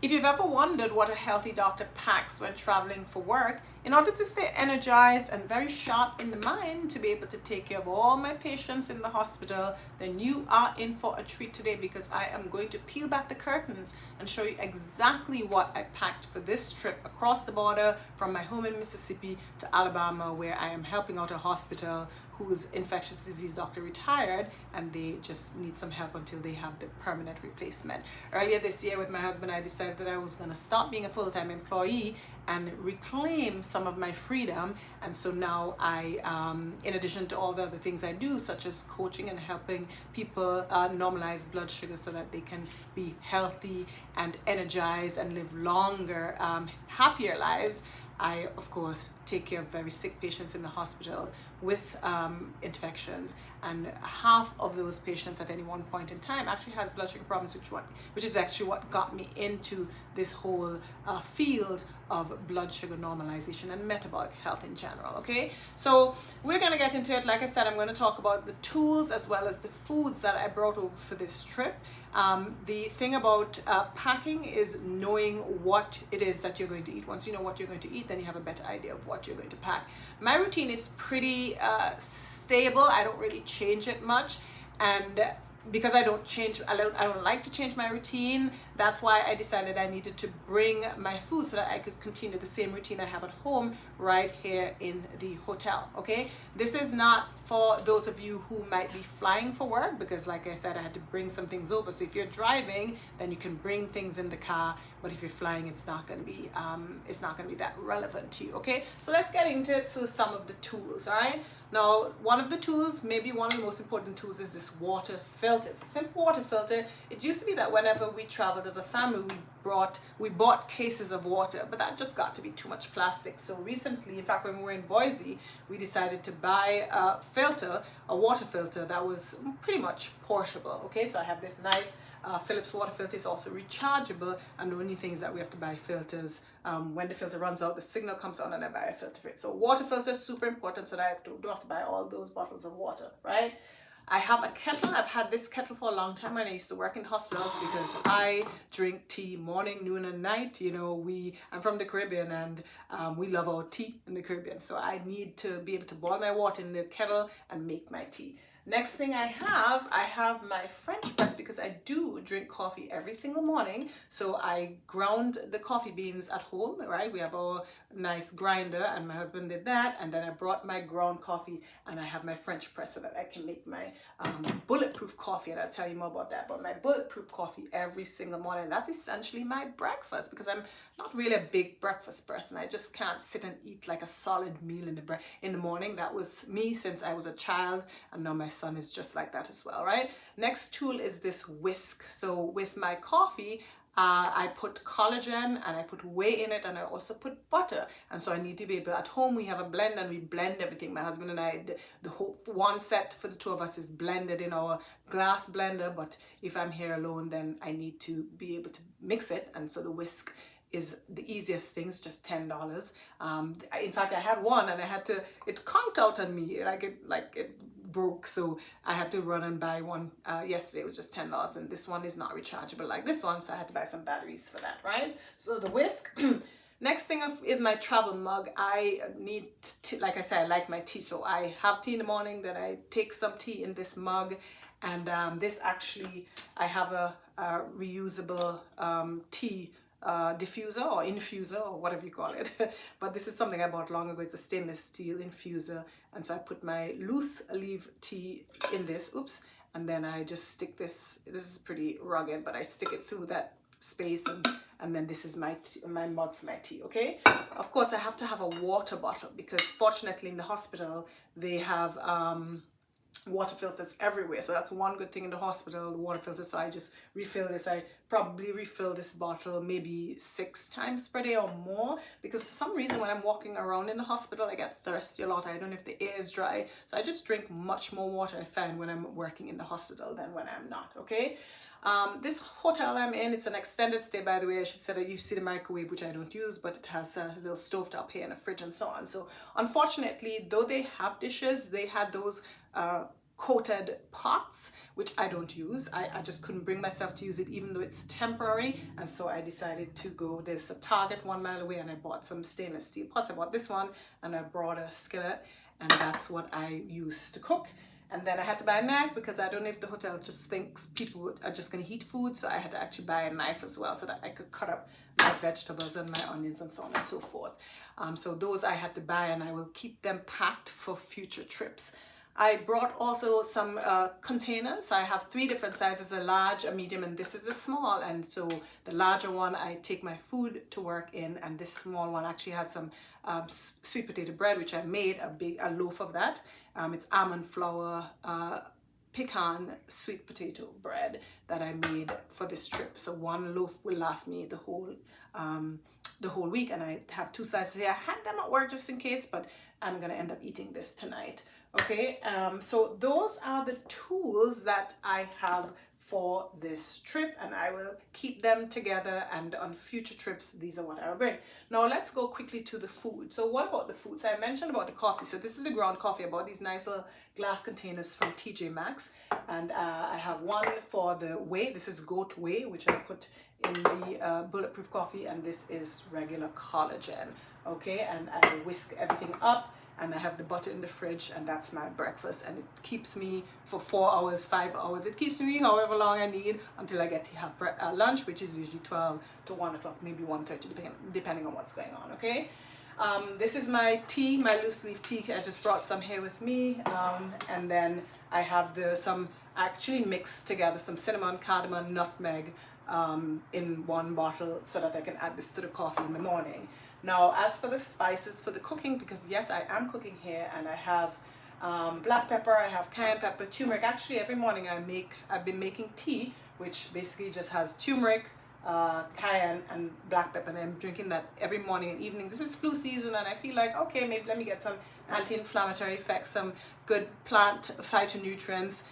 If you've ever wondered what a healthy doctor packs when traveling for work, in order to stay energized and very sharp in the mind to be able to take care of all my patients in the hospital, then you are in for a treat today, because I am going to peel back the curtains and show you exactly what I packed for this trip across the border from my home in Mississippi to Alabama, where I am helping out a hospital whose infectious disease doctor retired, and they just need some help until they have the permanent replacement. Earlier this year with my husband, I decided that I was going to stop being a full-time employee and reclaim some of my freedom. And so now I, in addition to all the other things I do, such as coaching and helping people normalize blood sugar so that they can be healthy and energized and live longer, happier lives, I, of course, take care of very sick patients in the hospital with infections, and half of those patients at any one point in time actually has blood sugar problems, which is actually what got me into this whole field of blood sugar normalization and metabolic health in general. Okay, so we're going to get into it. Like I said, I'm going to talk about the tools as well as the foods that I brought over for this trip. The thing about packing is knowing what it is that you're going to eat. Once you know what you're going to eat, then you have a better idea of what you're going to pack. My routine is pretty stable. I don't really change it much, and because I don't like to change my routine, that's why I decided I needed to bring my food so that I could continue the same routine I have at home right here in the hotel. Okay, this is not for those of you who might be flying for work, because like I said, I had to bring some things over. So if you're driving, then you can bring things in the car, but if you're flying, it's not going to be that relevant to you. Okay, so let's get into it. So some of the tools. All right, now one of the tools, maybe one of the most important tools, is this water filter. It's a simple water filter. It used to be that whenever we traveled as a family, we bought cases of water, but that just got to be too much plastic. So recently, in fact, when we were in Boise, we decided to buy a water filter that was pretty much portable. Okay, so I have this nice Philips water filter. Is also rechargeable, and the only thing is that we have to buy filters when the filter runs out, the signal comes on, and I buy a filter for it. So water filter is super important, so that I don't have to buy all those bottles of water, right? I have a kettle. I've had this kettle for a long time when I used to work in hospital, because I drink tea morning, noon, and night. You know, I'm from the Caribbean, and we love our tea in the Caribbean. So I need to be able to boil my water in the kettle and make my tea. Next thing I have my French press, because I do drink coffee every single morning. So I ground the coffee beans at home, right? We have our nice grinder, and my husband did that. And then I brought my ground coffee, and I have my French press so that I can make my bulletproof coffee. And I'll tell you more about that. But my bulletproof coffee every single morning, that's essentially my breakfast, because I'm not really a big breakfast person. I just can't sit and eat like a solid meal in the morning. That was me since I was a child, and now my son is just like that as well, right? Next tool is this whisk. So with my coffee, I put collagen, and I put whey in it, and I also put butter. And so I need to be able, at home we have a blender, and we blend everything. My husband and I, the whole one set for the two of us is blended in our glass blender, but if I'm here alone, then I need to be able to mix it. And so the whisk is the easiest things, just $10. In fact, I had one, and it conked out on me, like it broke, so I had to run and buy one yesterday. It was just $10, and this one is not rechargeable like this one, so I had to buy some batteries for that, right? So the whisk. Next thing is my travel mug. I need to, like I said, I like my tea, so I have tea in the morning, then I take some tea in this mug. And this actually, I have a reusable tea diffuser or infuser or whatever you call it. But this is something I bought long ago. It's a stainless steel infuser, and so I put my loose leaf tea in this, and then I just stick this is pretty rugged, but I stick it through that space, and then this is my mug for my tea. Okay, of course I have to have a water bottle, because fortunately in the hospital they have water filters everywhere. So that's one good thing in the hospital, the water filter. So I just refill this. I probably refill this bottle maybe 6 times per day or more, because for some reason when I'm walking around in the hospital, I get thirsty a lot. I don't know if the air is dry. So I just drink much more water, I find, when I'm working in the hospital than when I'm not. Okay. This hotel I'm in, it's an extended stay, by the way. I should say that you see the microwave, which I don't use, but it has a little stovetop here and a fridge and so on. So unfortunately, though they have dishes, they had those coated pots, which I don't use. I just couldn't bring myself to use it, even though it's temporary. And so I decided to go, there's a Target 1 mile away, and I bought some stainless steel pots. I bought this one, and I brought a skillet, and that's what I use to cook. And then I had to buy a knife because I don't know if the hotel just thinks people are just going to heat food. So I had to actually buy a knife as well so that I could cut up my vegetables and my onions and so on and so forth. So those I had to buy, and I will keep them packed for future trips. I brought also some containers. I have 3 different sizes, a large, a medium, and this is a small. And so the larger one, I take my food to work in, and this small one actually has some sweet potato bread, which I made a loaf of that. It's almond flour, pecan sweet potato bread that I made for this trip. So 1 loaf will last me the whole week, and I have 2 sizes here. I had them at work just in case, but I'm gonna end up eating this tonight. Okay, so those are the tools that I have for this trip, and I will keep them together, and on future trips these are what I will bring. Now let's go quickly to the food. So what about the food? So I mentioned about the coffee. So this is the ground coffee. I bought these nice little glass containers from TJ Maxx, and I have one for the whey. This is goat whey, which I put in the bulletproof coffee, and this is regular collagen. Okay, and I whisk everything up, and I have the butter in the fridge, and that's my breakfast, and it keeps me for 4 hours, 5 hours. It keeps me however long I need until I get to have lunch, which is usually 12 to 1 o'clock, maybe 1:30, depending on what's going on. Okay, this is my tea, my loose leaf tea. I just brought some here with me, and then I have some actually mixed together, some cinnamon, cardamom, nutmeg in 1 bottle, so that I can add this to the coffee in the morning. Now, as for the spices for the cooking, because yes, I am cooking here, and I have black pepper, I have cayenne pepper, turmeric. Actually, every morning I've been making tea, which basically just has turmeric, cayenne, and black pepper, and I'm drinking that every morning and evening. This is flu season, and I feel like, okay, maybe let me get some anti-inflammatory effects, some good plant phytonutrients,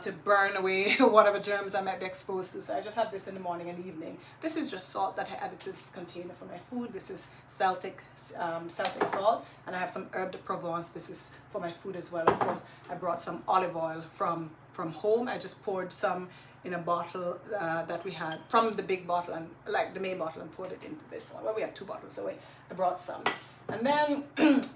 to burn away whatever germs I might be exposed to. So I just have this in the morning and evening. This is just salt that I added to this container for my food. This is Celtic salt, and I have some herb de Provence. This is for my food as well. Of course, I brought some olive oil from home. I just poured some in a bottle that we had from the big bottle, and like the main bottle, and poured it into this one. Well, we have 2 bottles, so I brought some. And then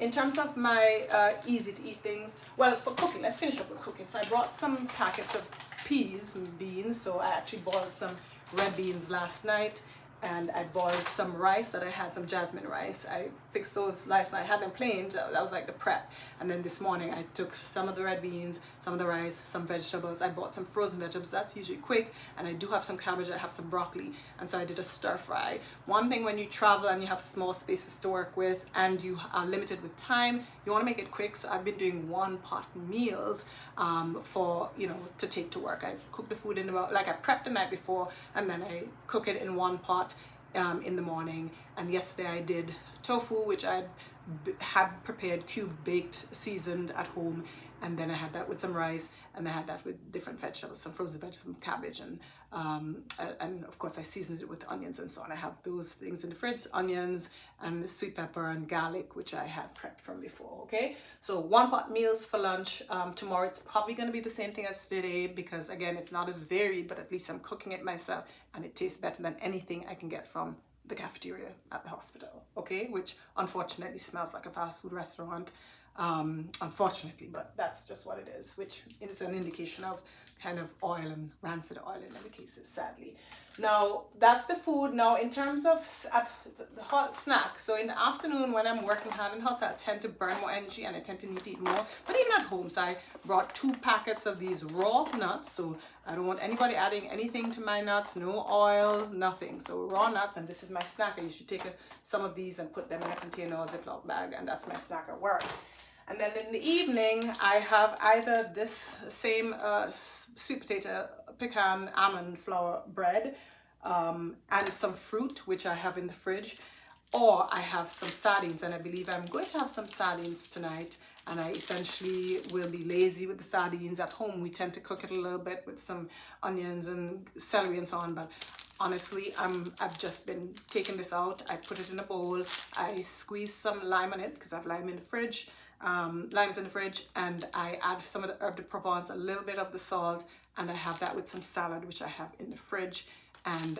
in terms of my easy to eat things, well, for cooking, let's finish up with cooking. So I brought some packets of peas and beans. So I actually boiled some red beans last night, and I boiled some rice that I had, some jasmine rice. I fixed those last night. I had them plain. That was like the prep. And then this morning I took some of the red beans, some of the rice, some vegetables. I bought some frozen vegetables. That's usually quick. And I do have some cabbage. I have some broccoli. And so I did a stir fry. One thing when you travel and you have small spaces to work with, and you are limited with time, you want to make it quick. So I've been doing 1-pot meals for, to take to work. I cook the food I prepped the night before, and then I cook it in 1 pot in the morning. And yesterday I did tofu, which I had prepared, cube baked, seasoned at home, and then I had that with some rice, and I had that with different vegetables, some frozen vegetables, some cabbage, and of course I seasoned it with onions and so on. I have those things in the fridge, onions and sweet pepper and garlic, which I had prepped from before. Okay, so 1-pot meals for lunch. Tomorrow it's probably going to be the same thing as today, because again, it's not as varied, but at least I'm cooking it myself, and it tastes better than anything I can get from the cafeteria at the hospital. Okay, which unfortunately smells like a fast food restaurant, unfortunately, but that's just what it is, which is an indication of kind of oil, and rancid oil in many cases, sadly. Now that's the food. Now in terms of the hot snack, so in the afternoon when I'm working hard in the house, I tend to burn more energy, and I tend to need to eat more, but even at home. So I brought 2 packets of these raw nuts. So I don't want anybody adding anything to my nuts, no oil, nothing. So raw nuts, and this is my snack. I usually take some of these and put them in a container or Ziploc bag, and that's my snack at work. And then in the evening, I have either this same sweet potato, pecan, almond flour bread, and some fruit, which I have in the fridge, or I have some sardines, and I believe I'm going to have some sardines tonight. And I essentially will be lazy with the sardines. At home, we tend to cook it a little bit with some onions and celery and so on, but honestly, I've just been taking this out. I put it in a bowl. I squeeze some lime on it because I have lime in the fridge. limes in the fridge, and I add some of the herb de Provence, a little bit of the salt, and I have that with some salad, which I have in the fridge. And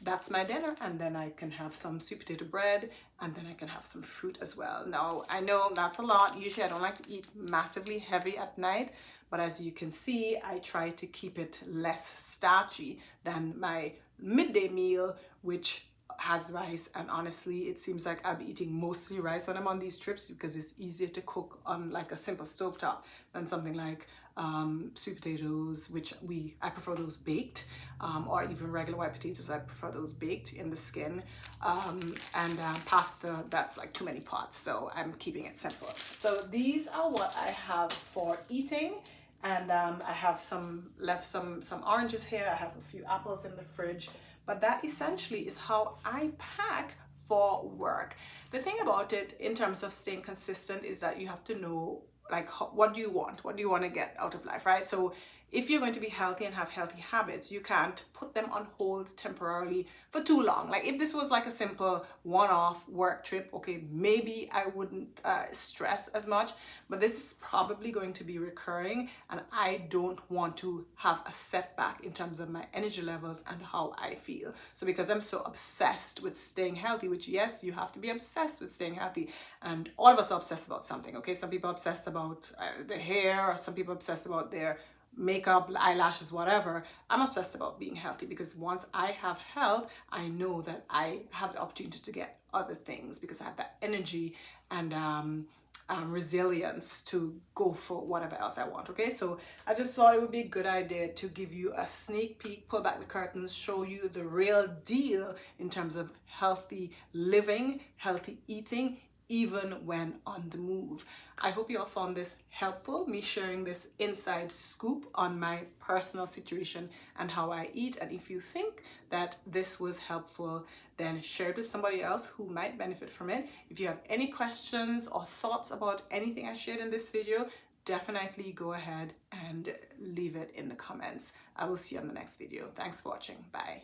that's my dinner. And then I can have some sweet potato bread, and then I can have some fruit as well. Now, I know that's a lot. Usually I don't like to eat massively heavy at night, but as you can see, I try to keep it less starchy than my midday meal, which has rice. And honestly, it seems like I'll be eating mostly rice when I'm on these trips, because it's easier to cook on like a simple stovetop than something like sweet potatoes, which I prefer those baked, or even regular white potatoes. I prefer those baked in the skin, and pasta, that's like too many pots, so I'm keeping it simple. So these are what I have for eating. And I have some oranges here. I have a few apples in the fridge. But that essentially is how I pack for work. The thing about it in terms of staying consistent is that you have to know, like, what do you want? What do you want to get out of life, right? So if you're going to be healthy and have healthy habits, you can't put them on hold temporarily for too long. Like if this was like a simple one-off work trip, okay, maybe I wouldn't stress as much, but this is probably going to be recurring, and I don't want to have a setback in terms of my energy levels and how I feel. So because I'm so obsessed with staying healthy, which yes, you have to be obsessed with staying healthy, and all of us are obsessed about something, okay? Some people are obsessed about their hair, or some people are obsessed about their makeup, eyelashes, whatever. I'm obsessed about being healthy, because once I have health, I know that I have the opportunity to get other things, because I have that energy and resilience to go for whatever else I want. Okay, so I just thought it would be a good idea to give you a sneak peek, pull back the curtains, show you the real deal in terms of healthy living, healthy eating, even when on the move. I hope you all found this helpful, me sharing this inside scoop on my personal situation and how I eat. And if you think that this was helpful, then share it with somebody else who might benefit from it. If you have any questions or thoughts about anything I shared in this video, definitely go ahead and leave it in the comments. I will see you on the next video. Thanks for watching. Bye.